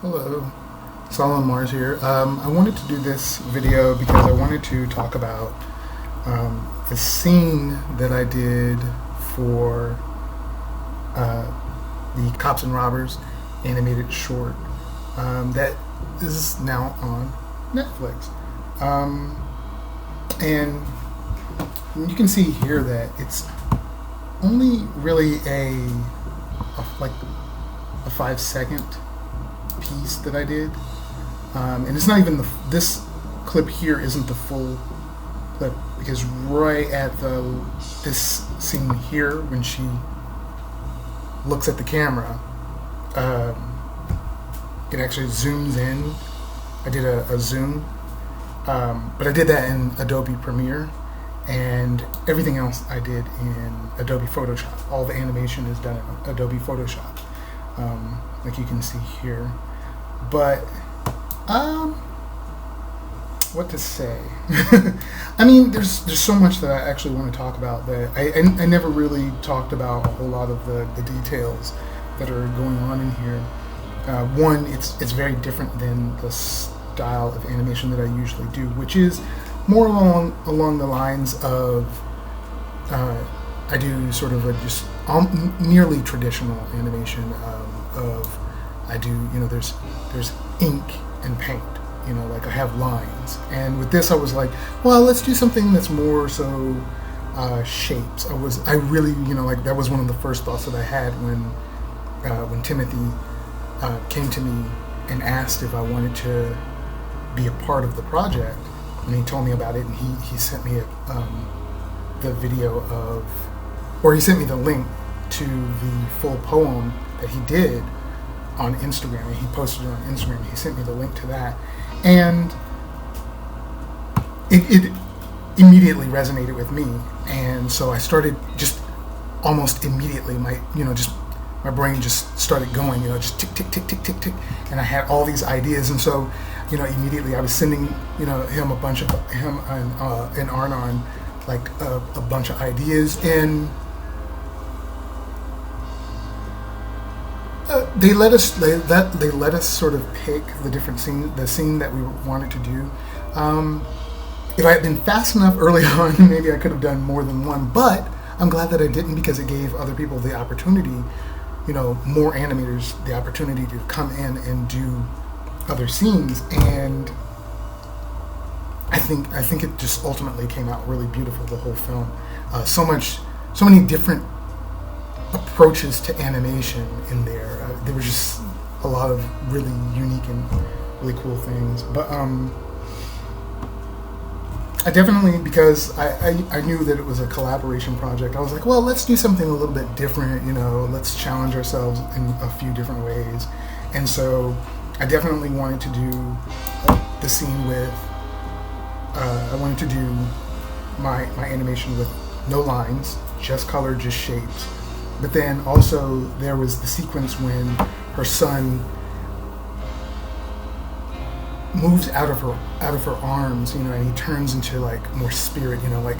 Hello, Solomon Mars here. I wanted to do this video because I wanted to talk about the scene that I did for the Cops and Robbers animated short that is now on Netflix. And you can see here that it's only really like a 5-second piece that I did, and it's not even this clip here isn't the full clip, because right at this scene here, when she looks at the camera, it actually zooms in. I did a zoom, but I did that in Adobe Premiere, and everything else I did in Adobe Photoshop. All the animation is done in Adobe Photoshop, like you can see here. But what to say? I mean, there's so much that I actually want to talk about that I never really talked about a whole lot of the details that are going on in here. One, it's very different than the style of animation that I usually do, which is more along the lines of I do sort of a just nearly traditional animation of I do, there's ink and paint, like I have lines. And with this I was like, well, let's do something that's more so shapes. I really, like that was one of the first thoughts that I had when Timothy came to me and asked if I wanted to be a part of the project. And he told me about it, and he sent me the video of, or he sent me the link to the full poem that he did on Instagram, and he posted it on Instagram. He sent me the link to that, and it immediately resonated with me. And so I started just almost immediately, my brain just started going, just tick tick tick tick tick tick, and I had all these ideas. And so immediately I was sending him a bunch of and Arnon like a bunch of ideas, and they let us sort of pick the scene that we wanted to do. If I had been fast enough early on, maybe I could have done more than one, but I'm glad that I didn't, because it gave other people the opportunity, more animators, the opportunity to come in and do other scenes. And I think it just ultimately came out really beautiful, the whole film. So many different approaches to animation in there. There was just a lot of really unique and really cool things. But I definitely, because I knew that it was a collaboration project, I was like, well, let's do something a little bit different, let's challenge ourselves in a few different ways. And so I definitely wanted to do the scene with, I wanted to do my animation with no lines, just color, just shapes. But then also there was the sequence when her son moves out of her arms, and he turns into like more spirit, like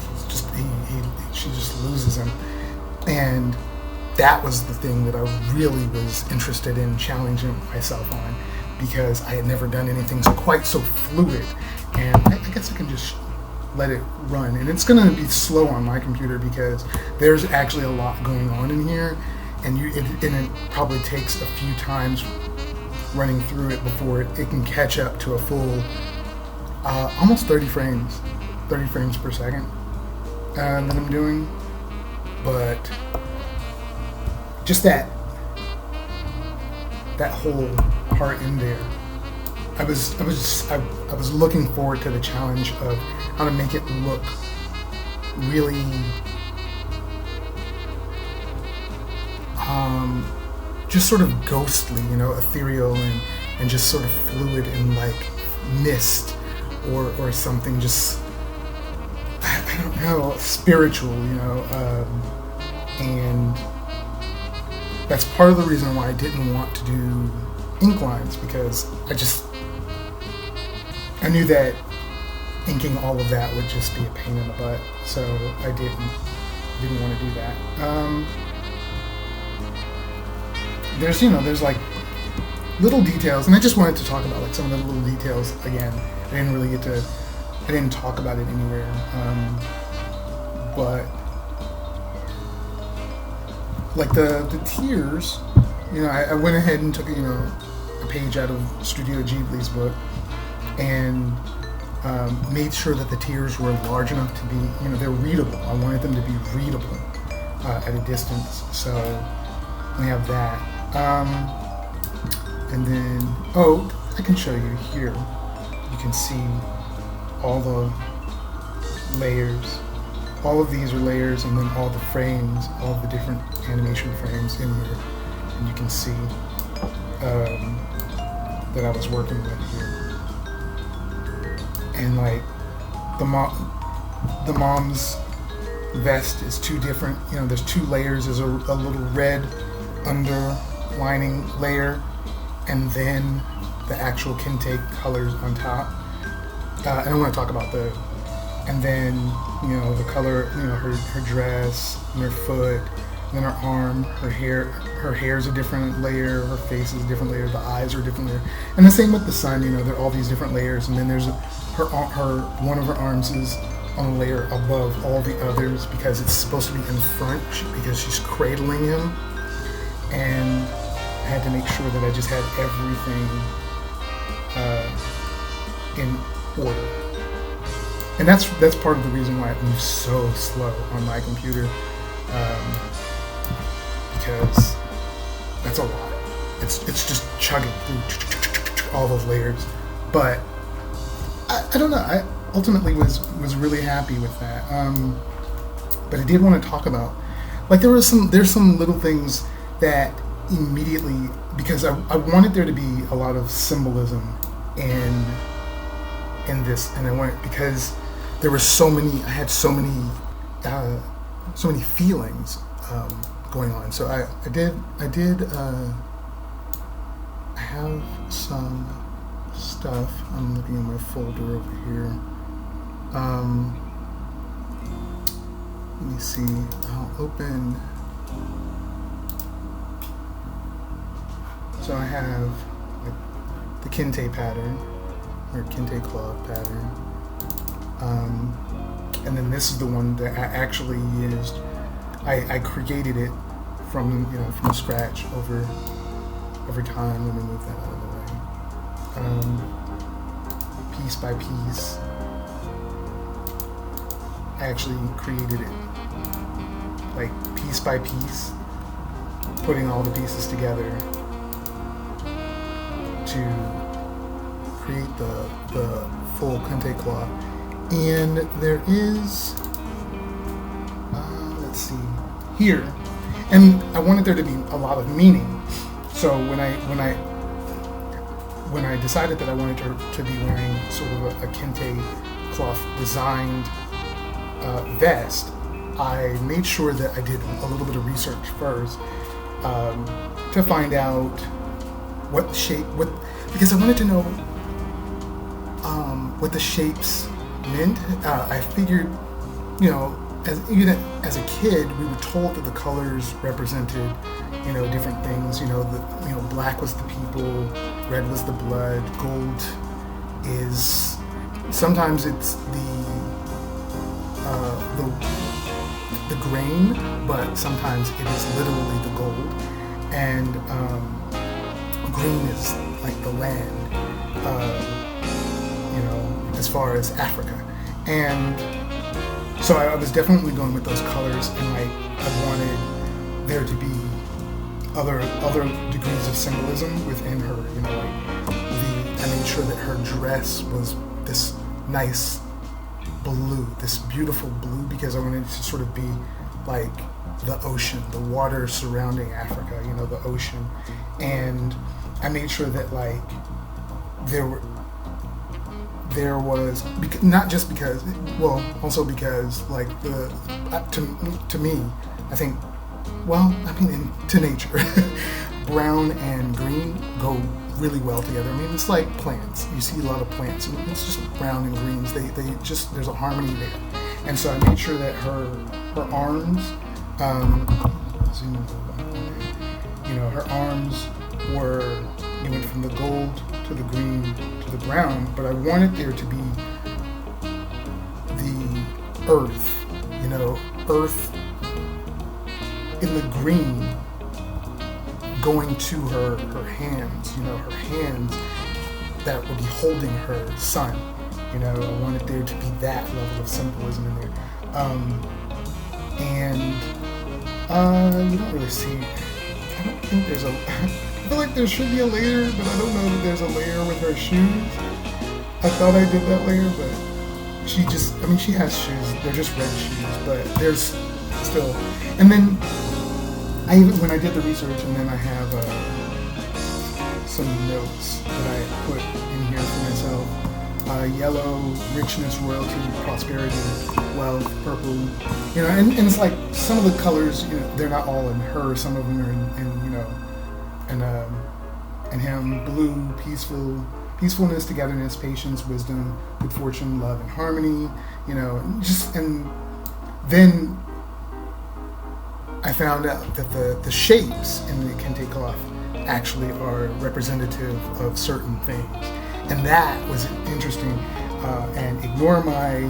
she just loses him. And that was the thing that I really was interested in challenging myself on, because I had never done anything quite so fluid. And I guess I can just let it run, and it's gonna be slow on my computer because there's actually a lot going on in here, and it probably takes a few times running through it before it can catch up to a full almost 30 frames per second that I'm doing. But just that whole part in there, I was looking forward to the challenge of how to make it look really just sort of ghostly, ethereal, and just sort of fluid and like mist or something, just I don't know, spiritual, and that's part of the reason why I didn't want to do ink lines, because I knew that inking all of that would just be a pain in the butt, so I didn't want to do that. There's like little details, and I just wanted to talk about like some of the little details again. I didn't talk about it anywhere, but like the tears, I went ahead and took a page out of Studio Ghibli's book and made sure that the tears were large enough to be, they're readable. I wanted them to be readable at a distance. So we have that. And then, I can show you here. You can see all the layers. All of these are layers, and then all the frames, all the different animation frames in here. And you can see that I was working with here. And like the mom's vest is two different, there's two layers. There's a little red underlining layer, and then the actual kente colors on top. And I want to talk about and then, the color, her dress, and her foot, and then her arm, her hair is a different layer, her face is a different layer, the eyes are a different layer. And the same with the sun, there are all these different layers, and then there's one of her arms is on a layer above all the others because it's supposed to be in front because she's cradling him. And I had to make sure that I just had everything in order. And that's part of the reason why it moves so slow on my computer, because that's a lot. It's just chugging through all those layers. But I don't know. I ultimately was really happy with that. But I did want to talk about, like, there's some little things that immediately, because I wanted there to be a lot of symbolism in this, and I wanted, because there were I had so many feelings going on. So I have some stuff. I'm looking in my folder over here. Let me see. I'll open. So I have like the kente pattern, or kente cloth pattern. And then this is the one that I actually used. I created it from scratch over time. Let me move that out of the way. Piece by piece, I actually created it, like piece by piece, putting all the pieces together to create the full kente cloth. And there is, let's see, here, and I wanted there to be a lot of meaning. So when I decided that I wanted her to be wearing sort of a kente cloth designed vest, I made sure that I did a little bit of research first to find out what the shape, because I wanted to know what the shapes meant. I figured, as a kid, we were told that the colors represented, different things. Black was the people, red was the blood, gold is, sometimes it's the grain, but sometimes it is literally the gold, and green is like the land, as far as Africa. And so I was definitely going with those colors, and I wanted there to be other degrees of symbolism within her. I made sure that her dress was this nice blue, this beautiful blue, because I wanted it to sort of be like the ocean, the water surrounding Africa, the ocean. And I made sure that there was, not just because, well, also because to me, I think, to nature, brown and green go really well together. It's like plants. You see a lot of plants, and it's just brown and greens. They just, there's a harmony there. And so I made sure that her arms, her arms were You went from the gold to the green to the brown, but I wanted there to be the earth, earth in the green going to her hands, her hands that would be holding her son. I wanted there to be that level of symbolism in there. You don't really see, I don't think there's I feel like there should be a layer, but I don't know that there's a layer with her shoes. I thought I did that layer, but she has shoes, they're just red shoes, but there's still, and then when I did the research, and then I have some notes that I put in here for myself. Yellow, richness, royalty, prosperity, wealth, purple, and it's like some of the colors, they're not all in her, some of them are in him. Blue, peacefulness, togetherness, patience, wisdom, good fortune, love, and harmony, and then I found out that the shapes in the kente cloth actually are representative of certain things. And that was interesting, and ignore my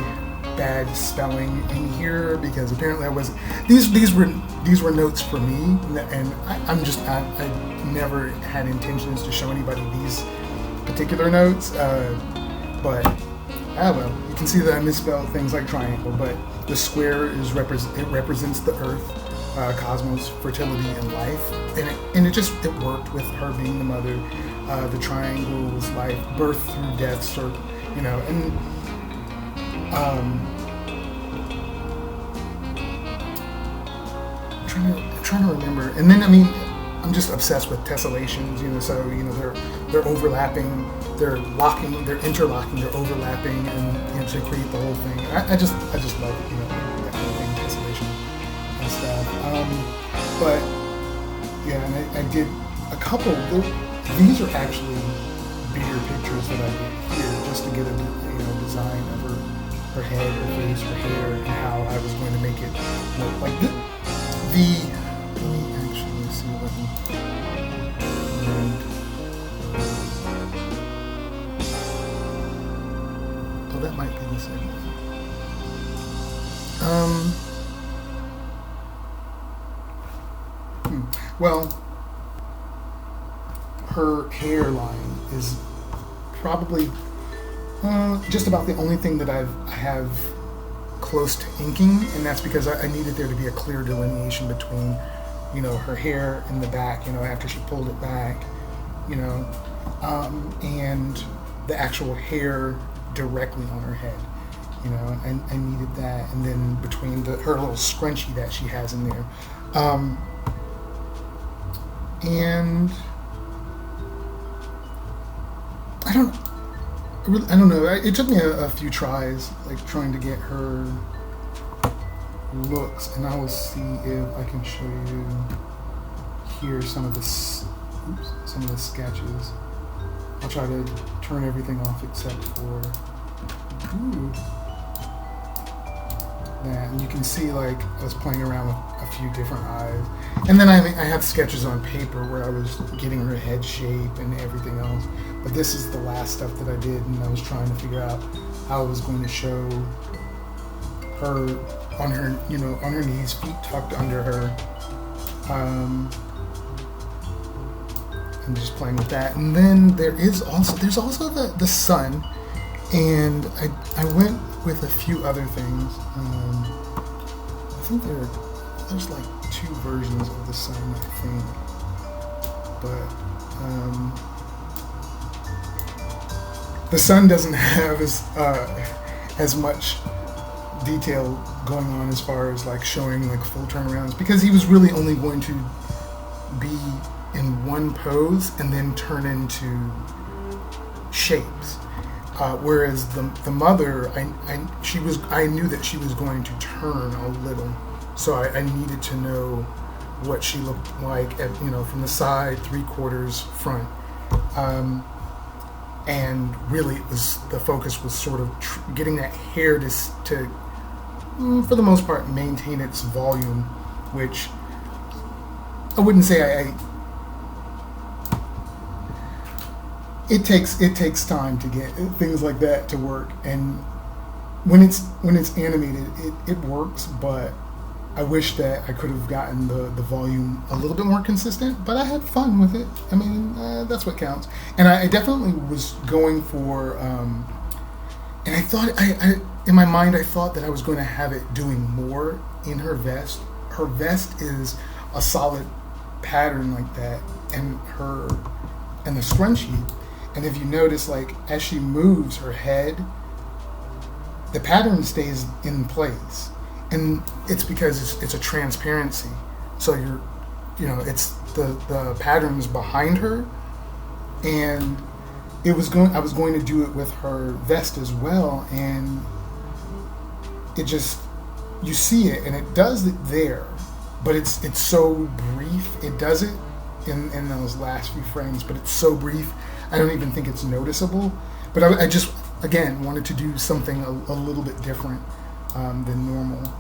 bad spelling in here, because apparently I wasn't. These were notes for me, and I never had intentions to show anybody these particular notes. But well, you can see that I misspelled things like triangle. But the square represents the earth, cosmos, fertility, and life, and it worked with her being the mother. The triangle was life, birth through death, and I'm trying to remember. And then I'm just obsessed with tessellations, so they're overlapping, they're locking, they're interlocking, they're overlapping, and to create the whole thing. I just love that kind of thing, tessellation and stuff. But yeah, and I did a couple. These are actually bigger pictures that I did here, just to get a design of her head, her face, her hair, and how I was going to make it look like let me actually see if I can. Oh, that might be the same one. Well, her hairline is probably just about the only thing that I have close to inking, and that's because I needed there to be a clear delineation between, her hair in the back, after she pulled it back, and the actual hair directly on her head, and I needed that, and then between her little scrunchie that she has in there, and I don't know. It took me a few tries, like trying to get her looks, and I will see if I can show you here some of the sketches. I'll try to turn everything off except for that, and you can see like I was playing around with a few different eyes, and then I have sketches on paper where I was getting her head shape and everything else. But this is the last stuff that I did, and I was trying to figure out how I was going to show her on her knees, feet tucked under her, and just playing with that. And then there's also the sun, and I went with a few other things. I think there's like two versions of the sun, I think, but the sun doesn't have as much detail going on as far as like showing like full turnarounds, because he was really only going to be in one pose and then turn into shapes. Whereas the mother, I knew that she was going to turn a little, so I needed to know what she looked like at, from the side, 3/4 front. And really, the focus was sort of getting that hair to, for the most part, maintain its volume, which I wouldn't say it takes time to get things like that to work, and when it's animated, it works, but I wish that I could have gotten the volume a little bit more consistent, but I had fun with it. I mean, that's what counts. And I definitely was going for, and I thought, in my mind, I thought that I was going to have it doing more in her vest. Her vest is a solid pattern like that, and the scrunchie. And if you notice, like, as she moves her head, the pattern stays in place. And it's because it's a transparency. So it's the patterns behind her, and I was going to do it with her vest as well, and it just, you see it, and it does it there, but it's so brief. It does it in those last few frames, but it's so brief, I don't even think it's noticeable. But I just, again, wanted to do something a little bit different than normal.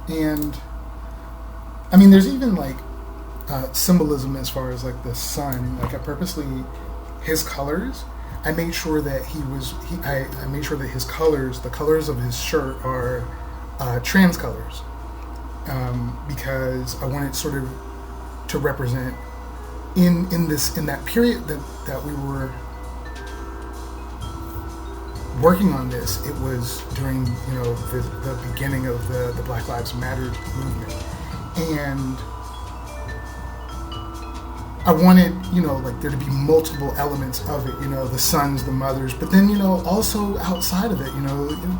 And I mean, there's even like symbolism as far as like the sun. Like, I purposely, his colors, I made sure that I made sure that his colors, the colors of his shirt, are trans colors, because I wanted sort of to represent in that period that we were working on this. It was during the beginning of the Black Lives Matter movement, and I wanted like there to be multiple elements of it. The sons, the mothers, but then also outside of it,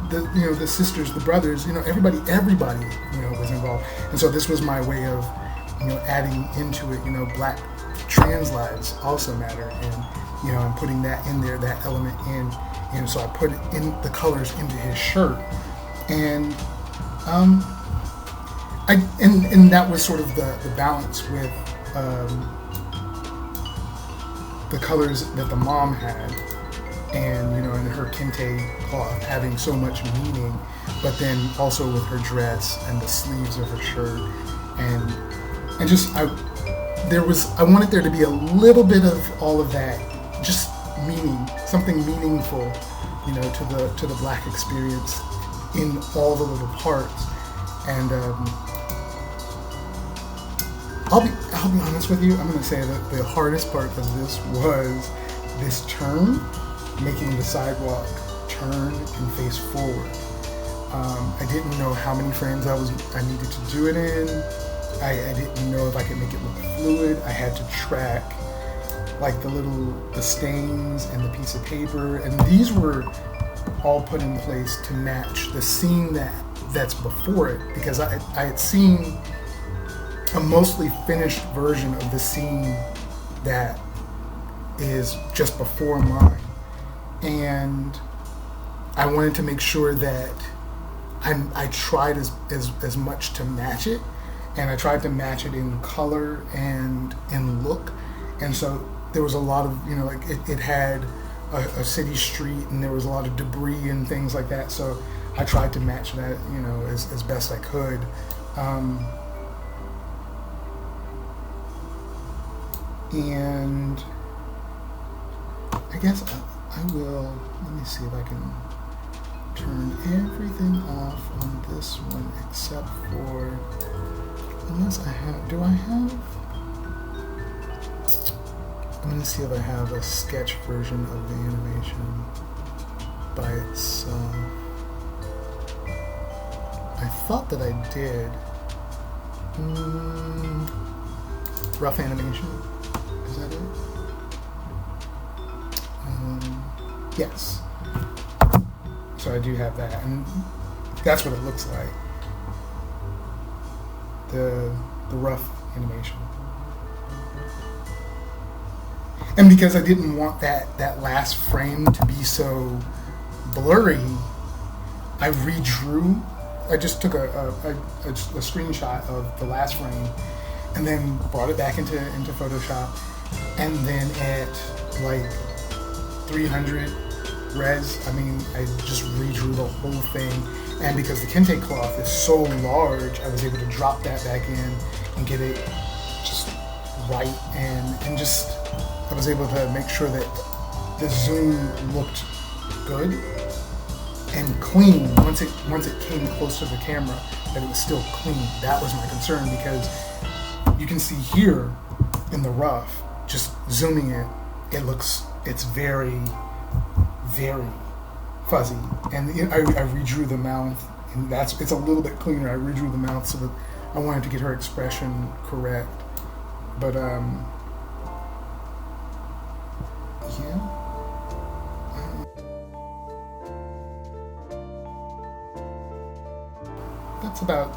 the sisters, the brothers, everybody was involved. And so this was my way of adding into it. Black trans lives also matter, and and putting that in there, that element in. And so I put it in the colors into his shirt, and and that was sort of the balance with the colors that the mom had, and and her kente cloth having so much meaning, but then also with her dress and the sleeves of her shirt, and just I wanted there to be a little bit of all of that, just meaning, something meaningful, to the Black experience in all the little parts. And I'll be honest with you. I'm going to say that the hardest part of this was this turn, making the sidewalk turn and face forward. I didn't know how many frames I needed to do it in. I didn't know if I could make it look fluid. I had to track like the stains and the piece of paper, and these were all put in place to match the scene that's before it, because I had seen a mostly finished version of the scene that is just before mine, and I wanted to make sure that I tried as much to match it, and I tried to match it in color and in look. And so there was a lot of, like it had a city street, and there was a lot of debris and things like that. So I tried to match that, as best I could. And I guess I will, let me see if I can turn everything off on this one except for, unless I'm going to see if I have a sketch version of the animation by itself. I thought that I did. Rough animation, is that it? Yes. So I do have that, and that's what it looks like. The rough animation. And because I didn't want that last frame to be so blurry, I redrew. I just took a screenshot of the last frame and then brought it back into Photoshop, and then at like 300 res, I just redrew the whole thing. And because the kente cloth is so large, I was able to drop that back in and get it just right, and just I was able to make sure that the zoom looked good and clean once it came close to the camera, that it was still clean. That was my concern, because you can see here in the rough, just zooming it's very, very fuzzy. And I redrew the mouth, and it's a little bit cleaner. I redrew the mouth so that I wanted to get her expression correct. But yeah.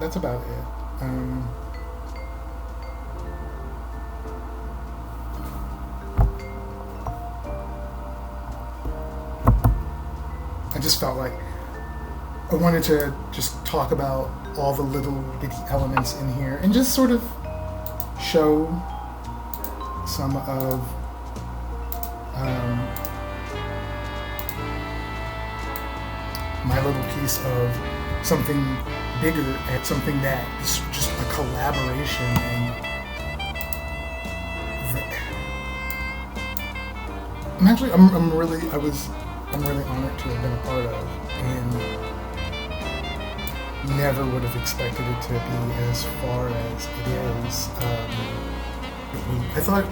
That's about it. I just felt like I wanted to just talk about all the little bitty elements in here and just sort of show some of my little piece of something bigger and something that is just a collaboration. And I'm really honored to have been a part of, and never would have expected it to be as far as it is. I thought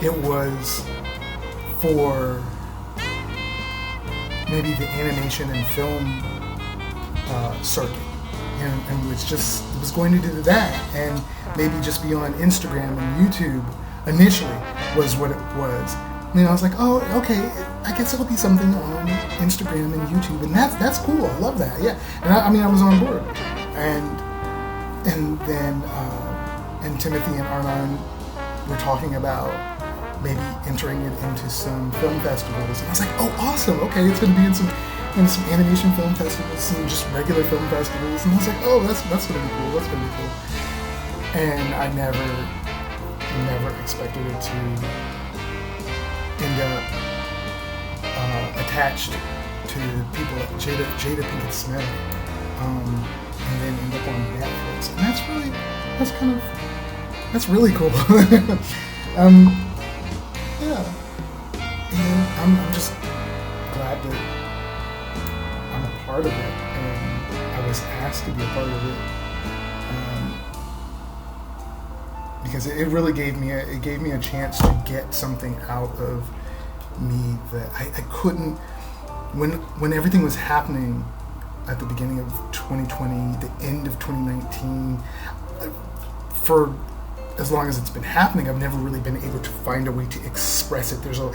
it was for maybe the animation and film circuit, and it was going to do that, and maybe just be on Instagram and YouTube initially was what it was. And I was like, oh, okay, I guess it'll be something on Instagram and YouTube, and that's cool. I love that, yeah. And I was on board, and then Timothy and Arnon were talking about maybe entering it into some film festivals, and I was like, oh, awesome. Okay, it's going to be in some animation film festivals, some just regular film festivals, and I was like, oh, that's going to be cool. That's going to be cool. And I never expected it to end up attached to people like Jada Pinkett Smith, and then end up on Netflix, and that's really cool. Yeah, and I'm just glad that I'm a part of it, and I was asked to be a part of it, because it really gave me a chance to get something out of me that I couldn't, when everything was happening at the beginning of 2020, the end of 2019, for as long as it's been happening, I've never really been able to find a way to express it. There's an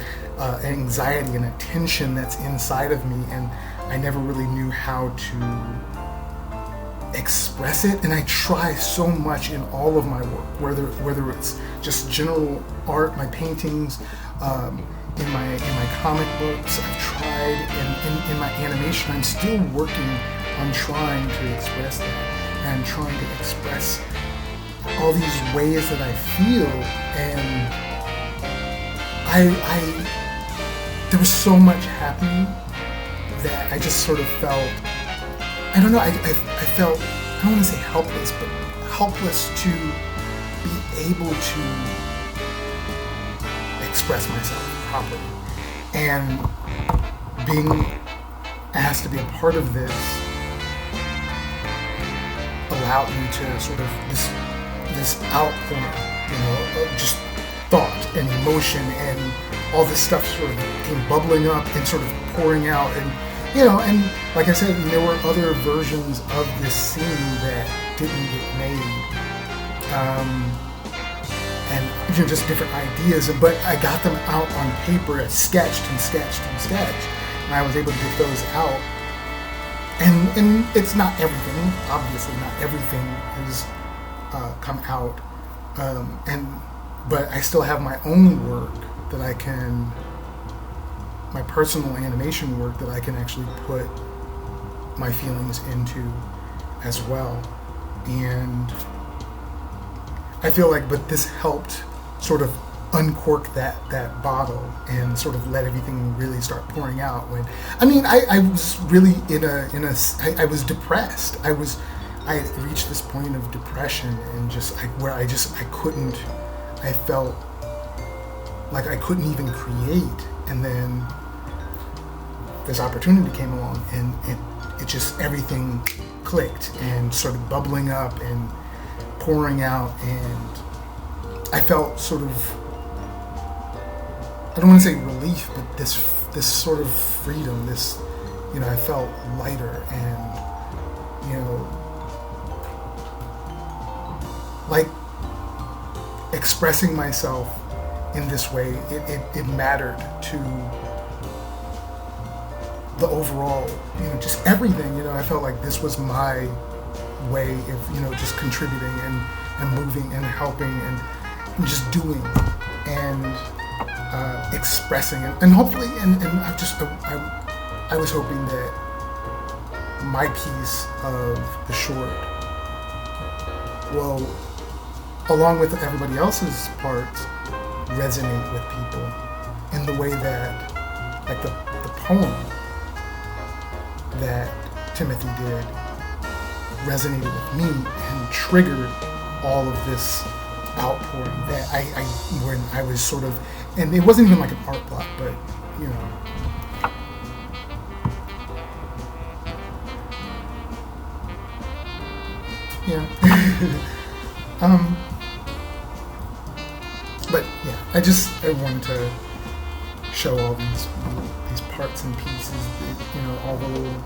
anxiety and a tension that's inside of me, and I never really knew how to express it. And I try so much in all of my work, whether it's just general art, my paintings, in my comic books. I've tried in my animation. I'm still working on trying to express that, and trying to express all these ways that I feel. And there was so much happening that I just sort of felt, I don't know, I felt, I don't want to say helpless, but helpless to be able to express myself properly. And being asked to be a part of this allowed me to sort of this outpouring, of just thought and emotion, and all this stuff sort of came bubbling up and sort of pouring out, and and like I said, there were other versions of this scene that didn't get made, and just different ideas, but I got them out on paper, sketched, and I was able to get those out. And it's not everything, obviously not everything has come out, but I still have my own work that I can, my personal animation work that I can actually put my feelings into as well. And I feel like, but this helped sort of uncork that bottle and sort of let everything really start pouring out. When I was really I was depressed. I reached this point of depression, and I felt like I couldn't even create. And then this opportunity came along, and it just, everything clicked and started bubbling up and pouring out, and I felt sort of, I don't want to say relief, but this sort of freedom, this, I felt lighter, and like expressing myself in this way, it mattered to the overall, just everything. I felt like this was my way of, just contributing and moving and helping and just doing and expressing and hopefully, and I was hoping that my piece of the short will, along with everybody else's parts, resonate with people in the way that, like the poem that Timothy did resonated with me and triggered all of this outpouring that when I was sort of, and it wasn't even like an art block, but yeah. But yeah, I wanted to show all these parts and pieces, all the little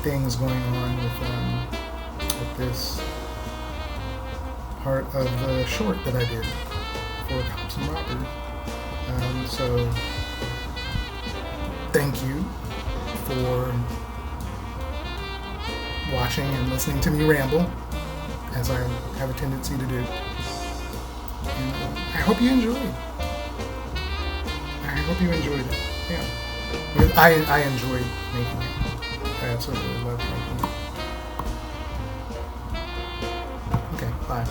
things going on with this part of the short that I did for Cops and Robbers. So thank you for watching and listening to me ramble, as I have a tendency to do. And I hope you enjoyed. I hope you enjoyed it. Yeah. Because I enjoyed making it. I absolutely love making it. Okay, bye.